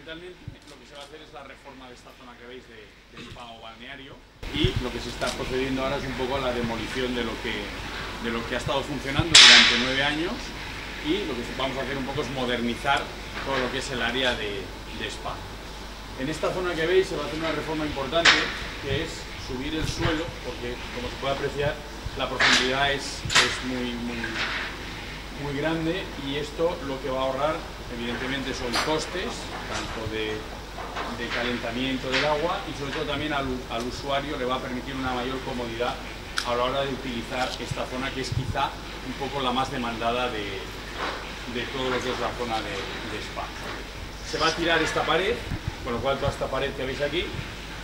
fundamentalmente lo que se va a hacer es la reforma de esta zona que veis del spa o balneario, y lo que se está procediendo ahora es un poco a la demolición de lo que ha estado funcionando durante 9 años, y lo que vamos a hacer un poco es modernizar todo lo que es el área de spa. En esta zona que veis se va a hacer una reforma importante, que es subir el suelo, porque como se puede apreciar la profundidad es muy grande, y esto lo que va a ahorrar evidentemente son costes, tanto de calentamiento del agua, y sobre todo también al usuario le va a permitir una mayor comodidad a la hora de utilizar esta zona, que es quizá un poco la más demandada de todo lo que es la zona de spa. Se va a tirar esta pared, con lo cual toda esta pared que veis aquí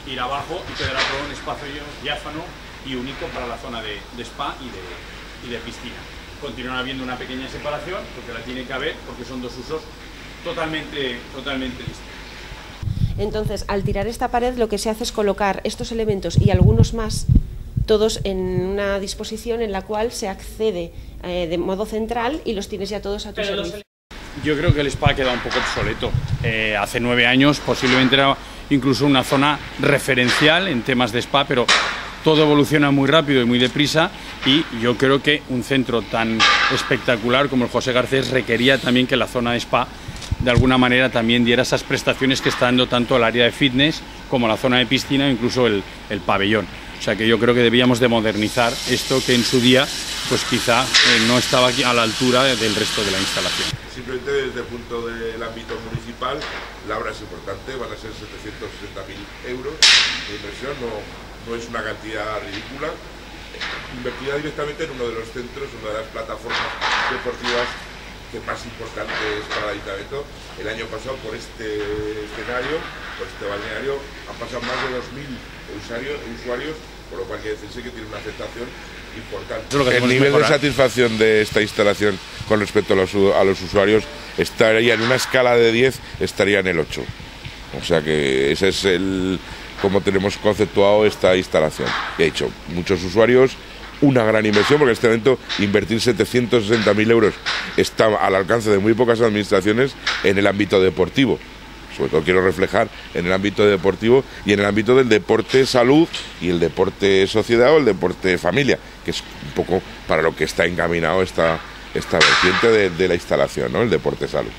irá abajo y quedará todo un espacio diáfano y único para la zona de spa y de piscina. Continuará habiendo una pequeña separación, porque la tiene que haber, porque son dos usos totalmente distintos. Entonces, al tirar esta pared, lo que se hace es colocar estos elementos y algunos más, todos en una disposición en la cual se accede de modo central y los tienes ya todos a tu servicio. Yo creo que el spa ha quedado un poco obsoleto. Hace 9 años posiblemente era incluso una zona referencial en temas de spa, pero todo evoluciona muy rápido y muy deprisa, y yo creo que un centro tan espectacular como el José Garcés requería también que la zona de spa de alguna manera también diera esas prestaciones que está dando tanto el área de fitness como la zona de piscina, incluso el pabellón. O sea que yo creo que debíamos de modernizar esto, que en su día pues quizá no estaba aquí a la altura del resto de la instalación. Simplemente desde el punto del ámbito municipal, la obra es importante, van a ser 760.000 euros de inversión, no es una cantidad ridícula, invertida directamente en uno de los centros, una de las plataformas deportivas que más importantes para el ayuntamiento. El año pasado, por este escenario, por este balneario, han pasado más de 2.000 usuarios, por lo cual quiere decirse que tiene una aceptación importante. El nivel de satisfacción de esta instalación con respecto a los usuarios estaría en una escala de 10, estaría en el 8. O sea que ese es como tenemos conceptuado esta instalación. He dicho, muchos usuarios, una gran inversión, porque en este momento invertir 760.000 euros está al alcance de muy pocas administraciones en el ámbito deportivo. Sobre todo quiero reflejar en el ámbito deportivo y en el ámbito del deporte salud y el deporte sociedad o el deporte familia, que es un poco para lo que está encaminado esta vertiente de la instalación, ¿no? El deporte salud.